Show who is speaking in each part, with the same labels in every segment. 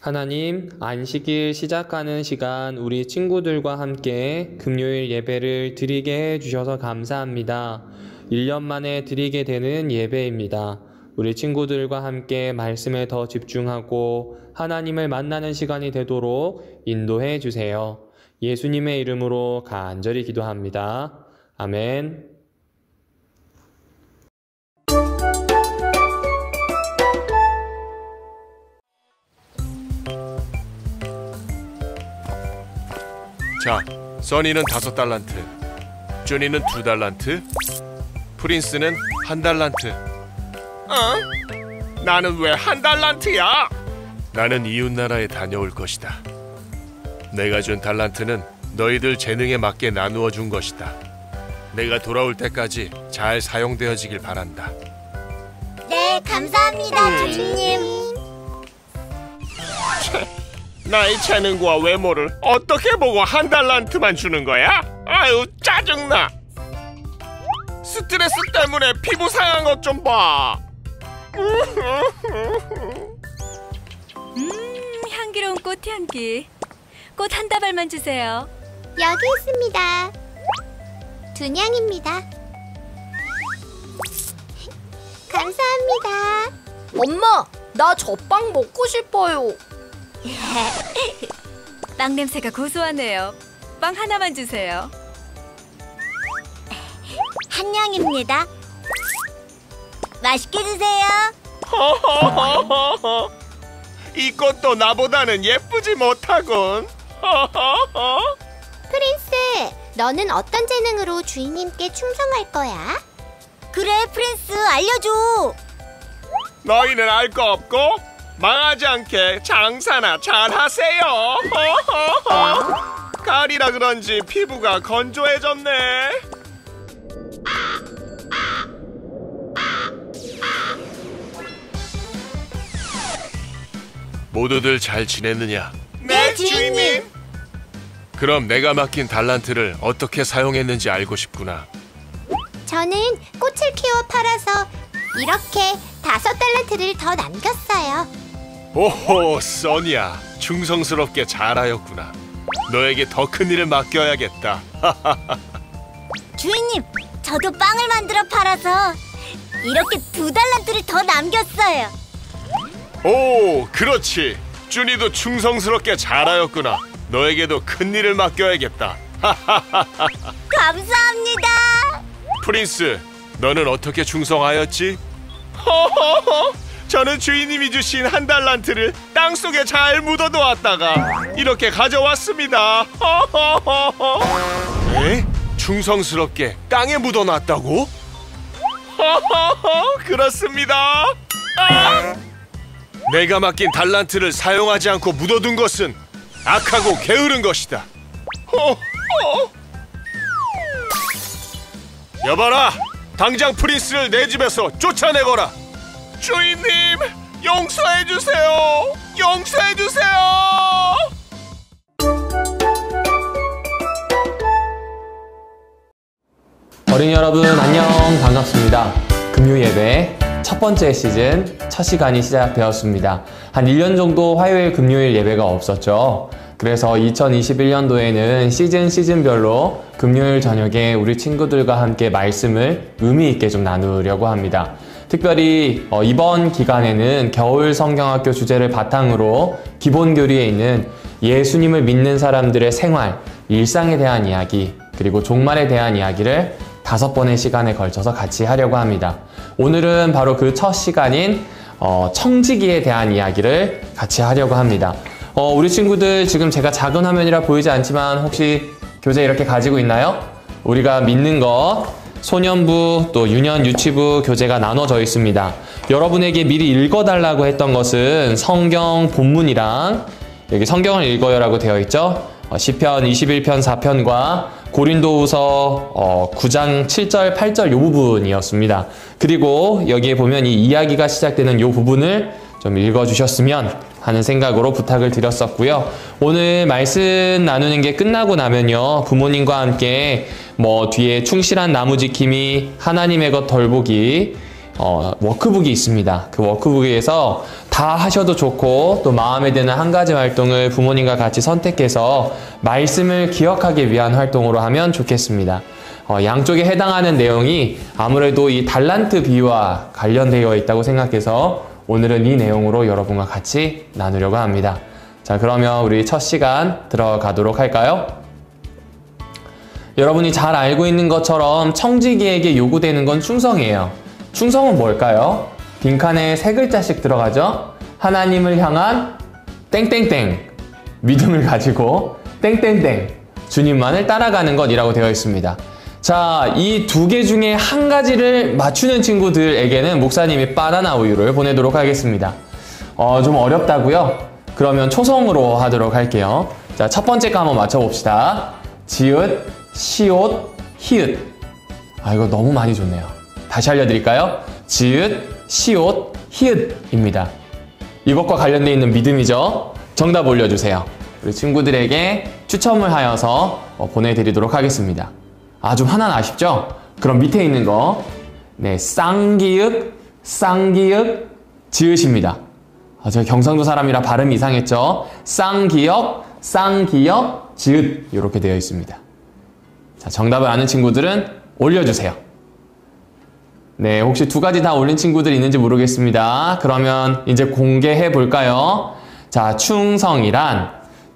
Speaker 1: 하나님, 안식일 시작하는 시간 우리 친구들과 함께 금요일 예배를 드리게 해주셔서 감사합니다. 1년 만에 드리게 되는 예배입니다. 우리 친구들과 함께 말씀에 더 집중하고 하나님을 만나는 시간이 되도록 인도해 주세요. 예수님의 이름으로 간절히 기도합니다. 아멘.
Speaker 2: 자, 써니는 5달란트, 쭈니는 2달란트, 프린스는 1달란트.
Speaker 3: 나는 왜 1달란트야?
Speaker 2: 나는 이웃나라에 다녀올 것이다. 내가 준 달란트는 너희들 재능에 맞게 나누어 준 것이다. 내가 돌아올 때까지 잘 사용되어지길 바란다.
Speaker 4: 네, 감사합니다, 주인님.
Speaker 3: 나의 재능과 외모를 어떻게 보고 1달란트만 주는 거야? 아유, 짜증나. 스트레스 때문에 피부 상한 것 좀 봐.
Speaker 5: 향기로운 꽃향기. 꽃 1다발만 주세요.
Speaker 4: 여기 있습니다. 2냥입니다. 감사합니다.
Speaker 6: 엄마, 나 저 빵 먹고 싶어요.
Speaker 5: 빵 냄새가 고소하네요. 빵 하나만 주세요.
Speaker 4: 1냥입니다. 맛있게 드세요.
Speaker 3: 이 꽃도 나보다는 예쁘지 못하군.
Speaker 4: 프린스, 너는 어떤 재능으로 주인님께 충성할 거야? 그래, 프린스, 알려줘.
Speaker 3: 너희는 알 거 없고 망하지 않게 장사나 잘하세요. 가을이라 그런지 피부가 건조해졌네.
Speaker 2: 모두들 잘 지냈느냐?
Speaker 3: 네, 주인님.
Speaker 2: 그럼 내가 맡긴 달란트를 어떻게 사용했는지 알고 싶구나.
Speaker 4: 저는 꽃을 키워 팔아서 이렇게 5달란트를 더 남겼어요.
Speaker 2: 오호, 써니야. 충성스럽게 잘하였구나. 너에게 더 큰 일을 맡겨야겠다.
Speaker 4: 주인님, 저도 빵을 만들어 팔아서 이렇게 2달란트를 더 남겼어요.
Speaker 2: 오, 그렇지. 쭈니도 충성스럽게 잘하였구나. 너에게도 큰 일을 맡겨야겠다.
Speaker 4: 감사합니다.
Speaker 2: 프린스, 너는 어떻게 충성하였지?
Speaker 3: 저는 주인님이 주신 1달란트를 땅속에 잘 묻어놓았다가 이렇게 가져왔습니다.
Speaker 2: 에? 충성스럽게 땅에 묻어놨다고?
Speaker 3: 그렇습니다.
Speaker 2: 내가 맡긴 달란트를 사용하지 않고 묻어둔 것은 악하고 게으른 것이다. 여봐라! 당장 프린스를 내 집에서 쫓아내거라!
Speaker 3: 주인님, 용서해주세요. 용서해주세요.
Speaker 1: 어린이 여러분 안녕, 반갑습니다. 금요 예배 첫 번째 시즌 첫 시간이 시작되었습니다. 한 1년 정도 화요일 금요일 예배가 없었죠. 그래서 2021년도에는 시즌별로 금요일 저녁에 우리 친구들과 함께 말씀을 의미 있게 좀 나누려고 합니다. 특별히 이번 기간에는 겨울 성경학교 주제를 바탕으로 기본 교리에 있는 예수님을 믿는 사람들의 생활, 일상에 대한 이야기, 그리고 종말에 대한 이야기를 5번의 시간에 걸쳐서 같이 하려고 합니다. 오늘은 바로 그 첫 시간인 청지기에 대한 이야기를 같이 하려고 합니다. 우리 친구들 지금 제가 작은 화면이라 보이지 않지만 혹시 교재 이렇게 가지고 있나요? 우리가 믿는 것, 소년부 또 유년 유치부 교재가 나눠져 있습니다. 여러분에게 미리 읽어달라고 했던 것은 성경 본문이랑 여기 성경을 읽어요 라고 되어 있죠. 시편 21편 4편과 고린도후서 9장 7절 8절 이 부분이었습니다. 그리고 여기에 보면 이 이야기가 시작되는 이 부분을 좀 읽어주셨으면 하는 생각으로 부탁을 드렸었고요. 오늘 말씀 나누는 게 끝나고 나면요, 부모님과 함께 뒤에 충실한 나무 지킴이, 하나님의 것 덜보기, 워크북이 있습니다. 그 워크북에서 다 하셔도 좋고 또 마음에 드는 한 가지 활동을 부모님과 같이 선택해서 말씀을 기억하기 위한 활동으로 하면 좋겠습니다. 양쪽에 해당하는 내용이 아무래도 이 달란트 비유와 관련되어 있다고 생각해서 오늘은 이 내용으로 여러분과 같이 나누려고 합니다. 자, 그러면 우리 첫 시간 들어가도록 할까요? 여러분이 잘 알고 있는 것처럼 청지기에게 요구되는 건 충성이에요. 충성은 뭘까요? 빈칸에 세 글자씩 들어가죠? 하나님을 향한 땡땡땡, 믿음을 가지고 땡땡땡, 주님만을 따라가는 것이라고 되어 있습니다. 자, 이 두 개 중에 한 가지를 맞추는 친구들에게는 목사님이 바나나 우유를 보내도록 하겠습니다. 좀 어렵다고요? 그러면 초성으로 하도록 할게요. 자, 첫 번째 거 한번 맞춰봅시다. 지읒, 시옷, 히읗. 이거 너무 많이 줬네요. 다시 알려드릴까요? 지읒, 시옷, 히읗입니다. 이것과 관련되어 있는 믿음이죠. 정답 올려주세요. 우리 친구들에게 추첨을 하여서 보내드리도록 하겠습니다. 좀 하나는 아쉽죠? 그럼 밑에 있는 거, 네, 쌍기읒, 지읒입니다. 제가 경상도 사람이라 발음이 이상했죠? 쌍기역, 지읒 이렇게 되어 있습니다. 자, 정답을 아는 친구들은 올려주세요. 네, 혹시 두 가지 다 올린 친구들이 있는지 모르겠습니다. 그러면 이제 공개해 볼까요? 자, 충성이란,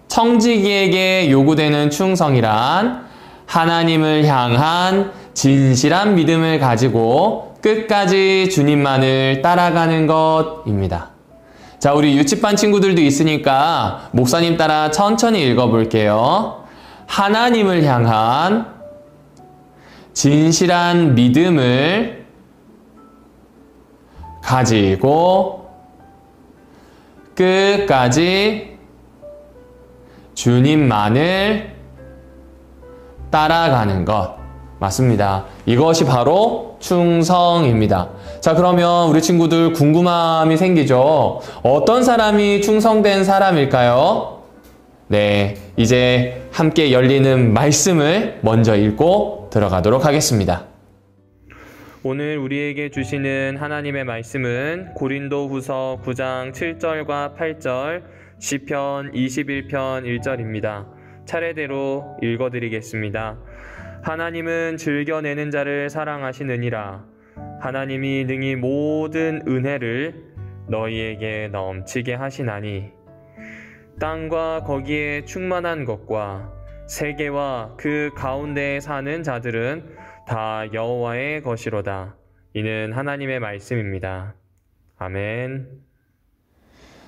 Speaker 1: 청지기에게 요구되는 충성이란 하나님을 향한 진실한 믿음을 가지고 끝까지 주님만을 따라가는 것입니다. 자, 우리 유치반 친구들도 있으니까 목사님 따라 천천히 읽어볼게요. 하나님을 향한 진실한 믿음을 가지고 끝까지 주님만을 따라가는 것. 맞습니다. 이것이 바로 충성입니다. 자, 그러면 우리 친구들 궁금함이 생기죠? 어떤 사람이 충성된 사람일까요? 네, 이제 함께 열리는 말씀을 먼저 읽고 들어가도록 하겠습니다. 오늘 우리에게 주시는 하나님의 말씀은 고린도후서 9장 7절과 8절, 시편 21편 1절입니다. 차례대로 읽어드리겠습니다. 하나님은 즐겨내는 자를 사랑하시느니라. 하나님이 능히 모든 은혜를 너희에게 넘치게 하시나니 땅과 거기에 충만한 것과 세계와 그 가운데에 사는 자들은 다 여호와의 것이로다. 이는 하나님의 말씀입니다. 아멘.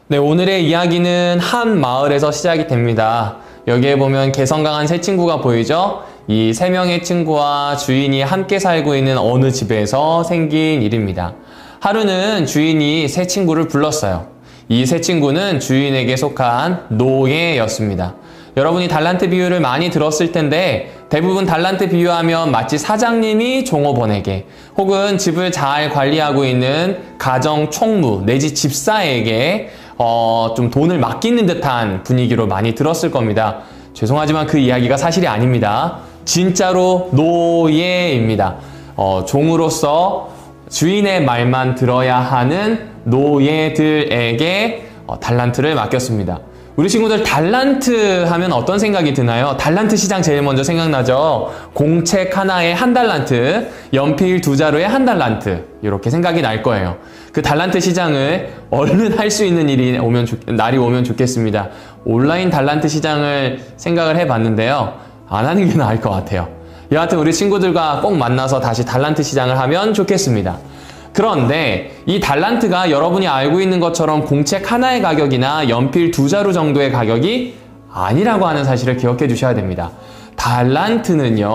Speaker 1: 네, 오늘의 이야기는 한 마을에서 시작이 됩니다. 여기에 보면 개성강한 세 친구가 보이죠? 이 세 명의 친구와 주인이 함께 살고 있는 어느 집에서 생긴 일입니다. 하루는 주인이 세 친구를 불렀어요. 이 세 친구는 주인에게 속한 노예였습니다. 여러분이 달란트 비유를 많이 들었을 텐데 대부분 달란트 비유하면 마치 사장님이 종업원에게 혹은 집을 잘 관리하고 있는 가정 총무 내지 집사에게 좀 돈을 맡기는 듯한 분위기로 많이 들었을 겁니다. 죄송하지만 그 이야기가 사실이 아닙니다. 진짜로 노예입니다. 종으로서 주인의 말만 들어야 하는 노예들에게 달란트를 맡겼습니다. 우리 친구들 달란트 하면 어떤 생각이 드나요? 달란트 시장 제일 먼저 생각나죠? 공책 하나에 한 달란트, 연필 두 자루에 한 달란트 이렇게 생각이 날 거예요. 그 달란트 시장을 얼른 할 수 있는 날이 오면 좋겠습니다. 온라인 달란트 시장을 생각을 해봤는데요. 안 하는 게 나을 것 같아요. 여하튼 우리 친구들과 꼭 만나서 다시 달란트 시장을 하면 좋겠습니다. 그런데 이 달란트가 여러분이 알고 있는 것처럼 공책 하나의 가격이나 연필 두 자루 정도의 가격이 아니라고 하는 사실을 기억해 주셔야 됩니다. 달란트는요,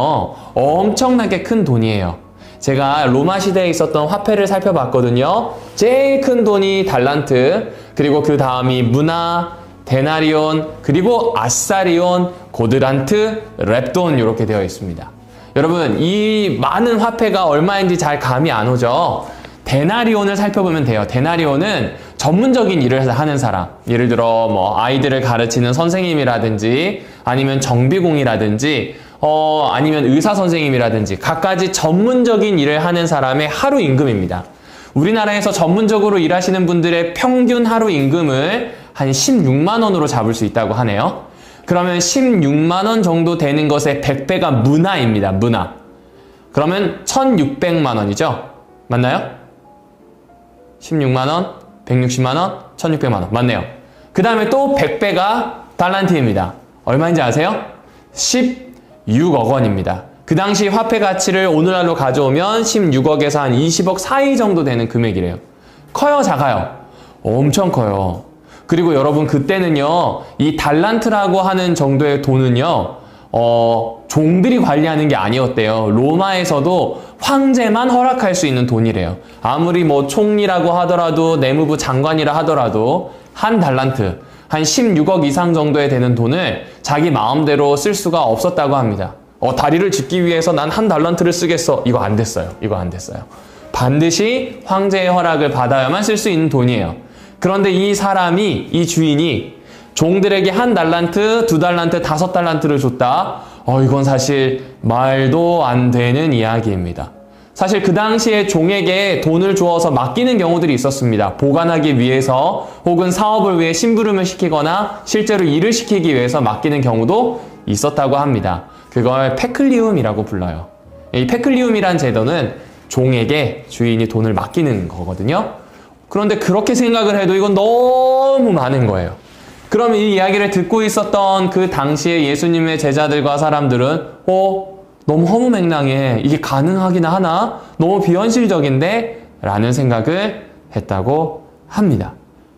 Speaker 1: 엄청나게 큰 돈이에요. 제가 로마 시대에 있었던 화폐를 살펴봤거든요. 제일 큰 돈이 달란트, 그리고 그 다음이 문화, 데나리온, 그리고 아사리온, 고드란트, 렙돈 이렇게 되어 있습니다. 여러분, 이 많은 화폐가 얼마인지 잘 감이 안 오죠? 데나리온을 살펴보면 돼요. 데나리온은 전문적인 일을 하는 사람, 예를 들어 뭐 아이들을 가르치는 선생님이라든지 아니면 정비공이라든지 아니면 의사 선생님이라든지 갖가지 전문적인 일을 하는 사람의 하루 임금입니다. 우리나라에서 전문적으로 일하시는 분들의 평균 하루 임금을 한 16만 원으로 잡을 수 있다고 하네요. 그러면 16만 원 정도 되는 것의 100배가 문화입니다. 문화. 그러면 1600만 원이죠? 맞나요? 16만 원, 160만 원, 1600만 원. 맞네요. 그 다음에 또 100배가 달란트입니다. 얼마인지 아세요? 16억 원입니다. 그 당시 화폐 가치를 오늘날로 가져오면 16억에서 한 20억 사이 정도 되는 금액이래요. 커요, 작아요? 엄청 커요. 그리고 여러분 그때는요, 이 달란트라고 하는 정도의 돈은요, 종들이 관리하는 게 아니었대요. 로마에서도 황제만 허락할 수 있는 돈이래요. 아무리 뭐 총리라고 하더라도 내무부 장관이라 하더라도 한 달란트, 한 16억 이상 정도에 되는 돈을 자기 마음대로 쓸 수가 없었다고 합니다. 다리를 짓기 위해서 난 한 달란트를 쓰겠어. 이거 안 됐어요. 이거 안 됐어요. 반드시 황제의 허락을 받아야만 쓸 수 있는 돈이에요. 그런데 이 사람이, 이 주인이 종들에게 한 달란트, 2달란트, 5달란트를 줬다. 이건 사실 말도 안 되는 이야기입니다. 사실 그 당시에 종에게 돈을 주어서 맡기는 경우들이 있었습니다. 보관하기 위해서 혹은 사업을 위해 심부름을 시키거나 실제로 일을 시키기 위해서 맡기는 경우도 있었다고 합니다. 그걸 페클리움이라고 불러요. 이 페클리움이란 제도는 종에게 주인이 돈을 맡기는 거거든요. 그런데 그렇게 생각을 해도 이건 너무 많은 거예요. 그럼 이 이야기를 듣고 있었던 그 당시에 예수님의 제자들과 사람들은 너무 허무맹랑해. 이게 가능하긴 하나? 너무 비현실적인데? 라는 생각을 했다고 합니다.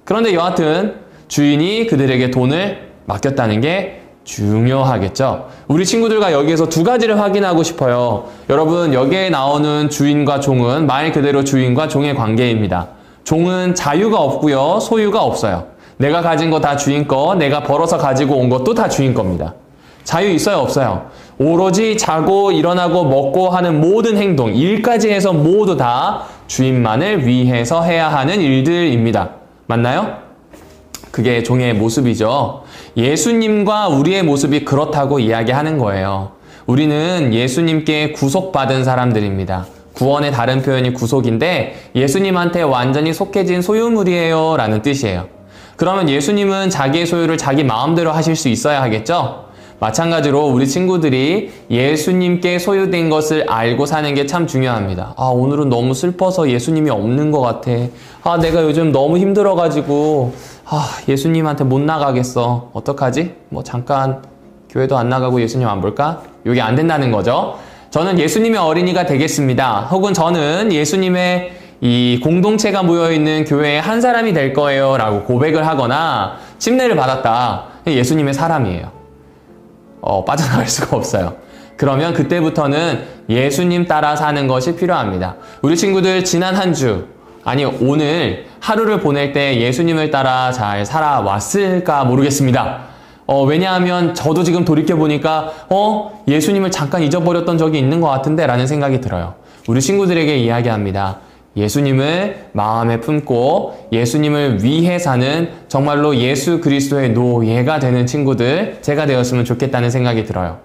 Speaker 1: 그런데 여하튼 주인이 그들에게 돈을 맡겼다는 게 중요하겠죠. 우리 친구들과 여기에서 두 가지를 확인하고 싶어요. 여러분, 여기에 나오는 주인과 종은 말 그대로 주인과 종의 관계입니다. 종은 자유가 없고요, 소유가 없어요. 내가 가진 거 다 주인 거, 내가 벌어서 가지고 온 것도 다 주인 겁니다. 자유 있어요, 없어요? 오로지 자고 일어나고 먹고 하는 모든 행동, 일까지 해서 모두 다 주인만을 위해서 해야 하는 일들입니다. 맞나요? 그게 종의 모습이죠. 예수님과 우리의 모습이 그렇다고 이야기하는 거예요. 우리는 예수님께 구속받은 사람들입니다. 구원의 다른 표현이 구속인데 예수님한테 완전히 속해진 소유물이에요 라는 뜻이에요. 그러면 예수님은 자기의 소유를 자기 마음대로 하실 수 있어야 하겠죠? 마찬가지로 우리 친구들이 예수님께 소유된 것을 알고 사는 게 참 중요합니다. 오늘은 너무 슬퍼서 예수님이 없는 것 같아. 내가 요즘 너무 힘들어가지고 예수님한테 못 나가겠어. 어떡하지? 잠깐 교회도 안 나가고 예수님 안 볼까? 이게 안 된다는 거죠. 저는 예수님의 어린이가 되겠습니다. 혹은 저는 예수님의 이 공동체가 모여있는 교회의 한 사람이 될 거예요 라고 고백을 하거나 침례를 받았다. 예수님의 사람이에요. 빠져나갈 수가 없어요. 그러면 그때부터는 예수님 따라 사는 것이 필요합니다. 우리 친구들 지난 한 주, 아니 오늘 하루를 보낼 때 예수님을 따라 잘 살아왔을까 모르겠습니다. 왜냐하면 저도 지금 돌이켜보니까 예수님을 잠깐 잊어버렸던 적이 있는 것 같은데 라는 생각이 들어요. 우리 친구들에게 이야기합니다. 예수님을 마음에 품고 예수님을 위해 사는 정말로 예수 그리스도의 노예가 되는 친구들 제가 되었으면 좋겠다는 생각이 들어요.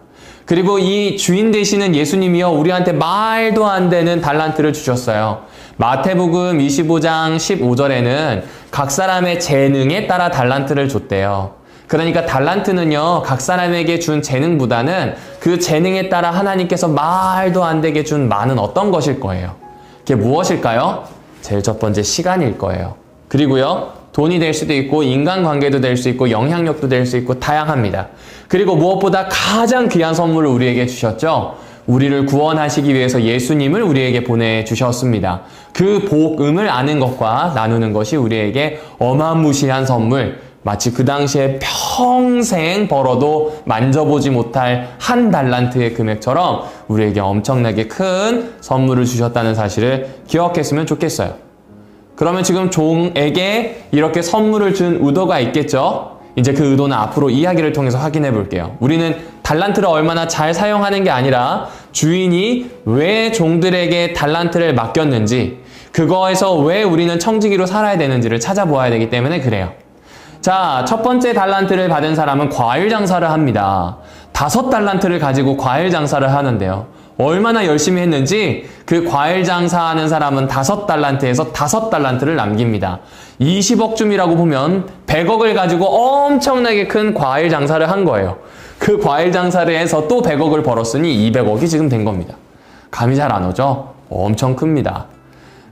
Speaker 1: 그리고 이 주인 되시는 예수님이요, 우리한테 말도 안 되는 달란트를 주셨어요. 마태복음 25장 15절에는 각 사람의 재능에 따라 달란트를 줬대요. 그러니까 달란트는요, 각 사람에게 준 재능보다는 그 재능에 따라 하나님께서 말도 안 되게 준 많은 어떤 것일 거예요. 그게 무엇일까요? 제일 첫 번째 시간일 거예요. 그리고요, 돈이 될 수도 있고 인간관계도 될 수 있고 영향력도 될 수 있고 다양합니다. 그리고 무엇보다 가장 귀한 선물을 우리에게 주셨죠. 우리를 구원하시기 위해서 예수님을 우리에게 보내주셨습니다. 그 복음을 아는 것과 나누는 것이 우리에게 어마무시한 선물, 마치 그 당시에 평생 벌어도 만져보지 못할 한 달란트의 금액처럼 우리에게 엄청나게 큰 선물을 주셨다는 사실을 기억했으면 좋겠어요. 그러면 지금 종에게 이렇게 선물을 준 의도가 있겠죠? 이제 그 의도는 앞으로 이야기를 통해서 확인해 볼게요. 우리는 달란트를 얼마나 잘 사용하는 게 아니라 주인이 왜 종들에게 달란트를 맡겼는지, 그거에서 왜 우리는 청지기로 살아야 되는지를 찾아보아야 되기 때문에 그래요. 자, 첫 번째 달란트를 받은 사람은 과일 장사를 합니다. 5달란트를 가지고 과일 장사를 하는데요. 얼마나 열심히 했는지 그 과일 장사하는 사람은 5달란트에서 5달란트를 남깁니다. 20억쯤이라고 보면 100억을 가지고 엄청나게 큰 과일 장사를 한 거예요. 그 과일 장사를 해서 또 100억을 벌었으니 200억이 지금 된 겁니다. 감이 잘 안 오죠? 엄청 큽니다.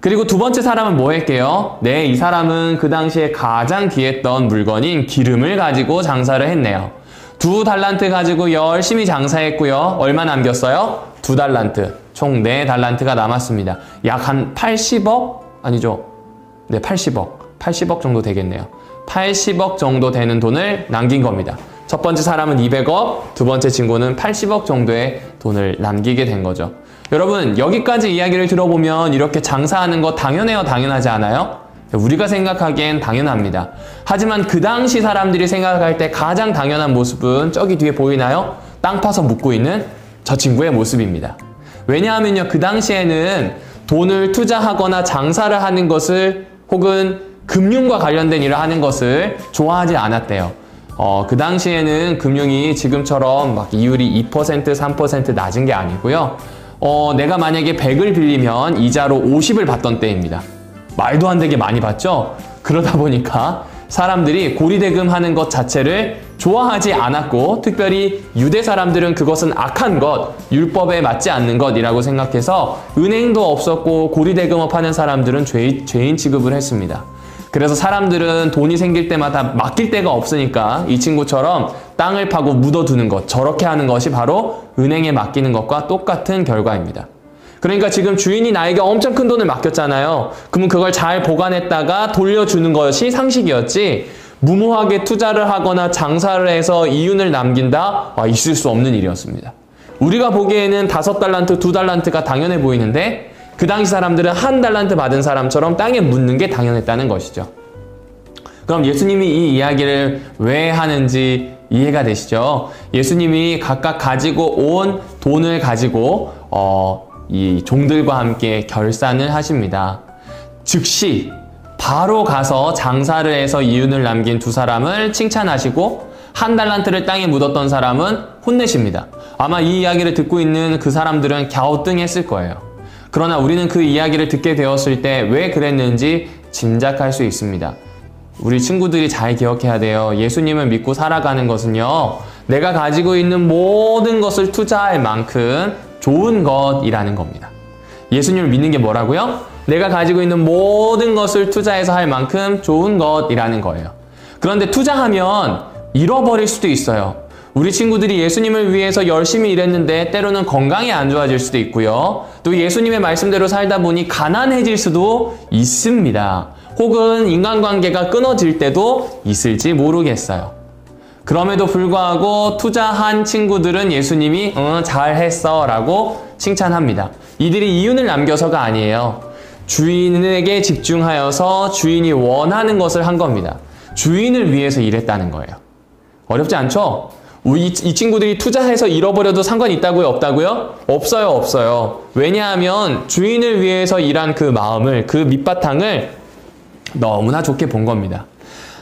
Speaker 1: 그리고 두 번째 사람은 뭐 할게요? 네, 이 사람은 그 당시에 가장 귀했던 물건인 기름을 가지고 장사를 했네요. 2달란트 가지고 열심히 장사했고요. 얼마 남겼어요? 2달란트. 총 4달란트가 남았습니다. 약 한 80억? 아니죠. 네, 80억 정도 되겠네요. 80억 정도 되는 돈을 남긴 겁니다. 첫 번째 사람은 200억, 두 번째 친구는 80억 정도의 돈을 남기게 된 거죠. 여러분, 여기까지 이야기를 들어보면 이렇게 장사하는 거 당연해요, 당연하지 않아요? 우리가 생각하기엔 당연합니다. 하지만 그 당시 사람들이 생각할 때 가장 당연한 모습은 저기 뒤에 보이나요? 땅 파서 묻고 있는 저 친구의 모습입니다. 왜냐하면요, 그 당시에는 돈을 투자하거나 장사를 하는 것을 혹은 금융과 관련된 일을 하는 것을 좋아하지 않았대요. 그 당시에는 금융이 지금처럼 막 이율이 2%, 3% 낮은 게 아니고요. 내가 만약에 100을 빌리면 이자로 50을 받던 때입니다. 말도 안 되게 많이 받죠? 그러다 보니까 사람들이 고리대금 하는 것 자체를 좋아하지 않았고, 특별히 유대 사람들은 그것은 악한 것, 율법에 맞지 않는 것이라고 생각해서 은행도 없었고 고리대금업 하는 사람들은 죄인 취급을 했습니다. 그래서 사람들은 돈이 생길 때마다 맡길 데가 없으니까 이 친구처럼 땅을 파고 묻어두는 것, 저렇게 하는 것이 바로 은행에 맡기는 것과 똑같은 결과입니다. 그러니까 지금 주인이 나에게 엄청 큰 돈을 맡겼잖아요. 그러면 그걸 잘 보관했다가 돌려주는 것이 상식이었지, 무모하게 투자를 하거나 장사를 해서 이윤을 남긴다? 있을 수 없는 일이었습니다. 우리가 보기에는 5달란트, 2달란트가 당연해 보이는데 그 당시 사람들은 1달란트 받은 사람처럼 땅에 묻는 게 당연했다는 것이죠. 그럼 예수님이 이 이야기를 왜 하는지 이해가 되시죠? 예수님이 각각 가지고 온 돈을 가지고 이 종들과 함께 결산을 하십니다. 즉시 바로 가서 장사를 해서 이윤을 남긴 두 사람을 칭찬하시고 1달란트를 땅에 묻었던 사람은 혼내십니다. 아마 이 이야기를 듣고 있는 그 사람들은 갸우뚱했을 거예요. 그러나 우리는 그 이야기를 듣게 되었을 때 왜 그랬는지 짐작할 수 있습니다. 우리 친구들이 잘 기억해야 돼요. 예수님을 믿고 살아가는 것은요, 내가 가지고 있는 모든 것을 투자할 만큼 좋은 것이라는 겁니다. 예수님을 믿는 게 뭐라고요? 내가 가지고 있는 모든 것을 투자해서 할 만큼 좋은 것이라는 거예요. 그런데 투자하면 잃어버릴 수도 있어요. 우리 친구들이 예수님을 위해서 열심히 일했는데 때로는 건강이 안 좋아질 수도 있고요. 또 예수님의 말씀대로 살다 보니 가난해질 수도 있습니다. 혹은 인간관계가 끊어질 때도 있을지 모르겠어요. 그럼에도 불구하고 투자한 친구들은 예수님이 잘했어 라고 칭찬합니다. 이들이 이윤을 남겨서가 아니에요. 주인에게 집중하여서 주인이 원하는 것을 한 겁니다. 주인을 위해서 일했다는 거예요. 어렵지 않죠? 이 친구들이 투자해서 잃어버려도 상관이 있다고요? 없다고요? 없어요. 왜냐하면 주인을 위해서 일한 그 마음을, 그 밑바탕을 너무나 좋게 본 겁니다.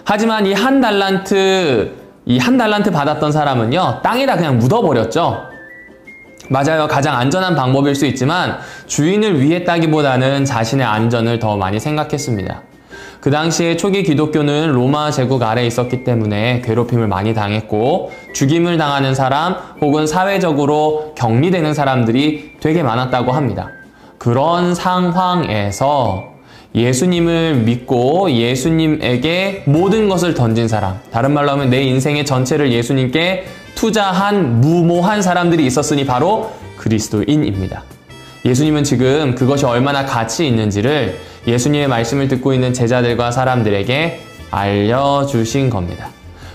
Speaker 1: 하지만 이 1달란트 받았던 사람은요, 땅에다 그냥 묻어버렸죠. 맞아요. 가장 안전한 방법일 수 있지만 주인을 위했다기보다는 자신의 안전을 더 많이 생각했습니다. 그 당시에 초기 기독교는 로마 제국 아래에 있었기 때문에 괴롭힘을 많이 당했고 죽임을 당하는 사람 혹은 사회적으로 격리되는 사람들이 되게 많았다고 합니다. 그런 상황에서 예수님을 믿고 예수님에게 모든 것을 던진 사람, 다른 말로 하면 내 인생의 전체를 예수님께 투자한 무모한 사람들이 있었으니 바로 그리스도인입니다. 예수님은 지금 그것이 얼마나 가치 있는지를 예수님의 말씀을 듣고 있는 제자들과 사람들에게 알려주신 겁니다.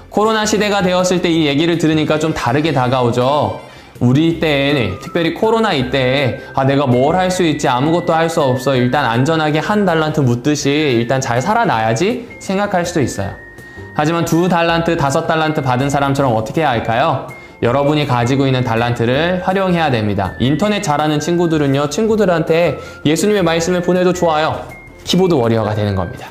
Speaker 1: 코로나 시대가 되었을 때 이 얘기를 들으니까 좀 다르게 다가오죠. 우리 때에, 특별히 코로나 이때에 내가 뭘 할 수 있지, 아무것도 할 수 없어, 일단 안전하게 1달란트 묻듯이 일단 잘 살아나야지 생각할 수도 있어요. 하지만 2달란트, 5달란트 받은 사람처럼 어떻게 해야 할까요? 여러분이 가지고 있는 달란트를 활용해야 됩니다. 인터넷 잘하는 친구들은요, 친구들한테 예수님의 말씀을 보내도 좋아요. 키보드 워리어가 되는 겁니다.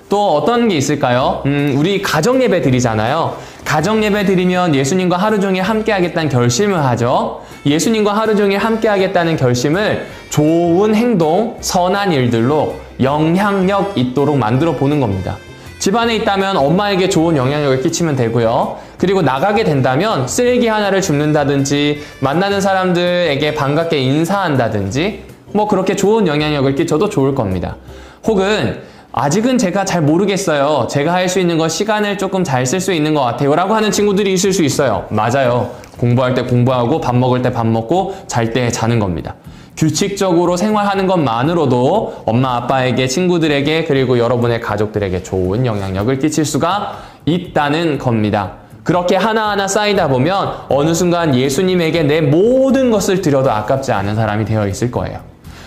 Speaker 1: 또 어떤 게 있을까요? 우리 가정예배 드리잖아요. 가정예배 드리면 예수님과 하루 종일 함께 하겠다는 결심을 하죠. 예수님과 하루 종일 함께 하겠다는 결심을 좋은 행동, 선한 일들로 영향력 있도록 만들어 보는 겁니다. 집안에 있다면 엄마에게 좋은 영향력을 끼치면 되고요. 그리고 나가게 된다면 쓰레기 하나를 줍는다든지 만나는 사람들에게 반갑게 인사한다든지 뭐 그렇게 좋은 영향력을 끼쳐도 좋을 겁니다. 혹은 아직은 제가 잘 모르겠어요. 제가 할 수 있는 건 시간을 조금 잘 쓸 수 있는 것 같아요. 라고 하는 친구들이 있을 수 있어요. 맞아요. 공부할 때 공부하고 밥 먹을 때 밥 먹고 잘 때 자는 겁니다. 규칙적으로 생활하는 것만으로도 엄마 아빠에게 친구들에게 그리고 여러분의 가족들에게 좋은 영향력을 끼칠 수가 있다는 겁니다. 그렇게 하나하나 쌓이다 보면 어느 순간 예수님에게 내 모든 것을 드려도 아깝지 않은 사람이 되어 있을 거예요.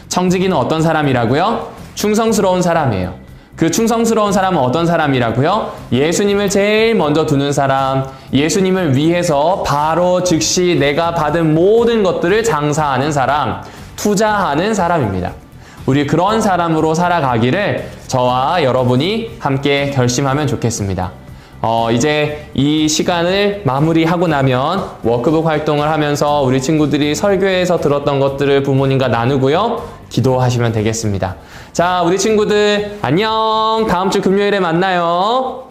Speaker 1: 청지기는 어떤 사람이라고요? 충성스러운 사람이에요. 그 충성스러운 사람은 어떤 사람이라고요? 예수님을 제일 먼저 두는 사람, 예수님을 위해서 바로 즉시 내가 받은 모든 것들을 장사하는 사람, 투자하는 사람입니다. 우리 그런 사람으로 살아가기를 저와 여러분이 함께 결심하면 좋겠습니다. 이제 이 시간을 마무리하고 나면 워크북 활동을 하면서 우리 친구들이 설교에서 들었던 것들을 부모님과 나누고요. 기도하시면 되겠습니다. 자, 우리 친구들 안녕. 다음 주 금요일에 만나요.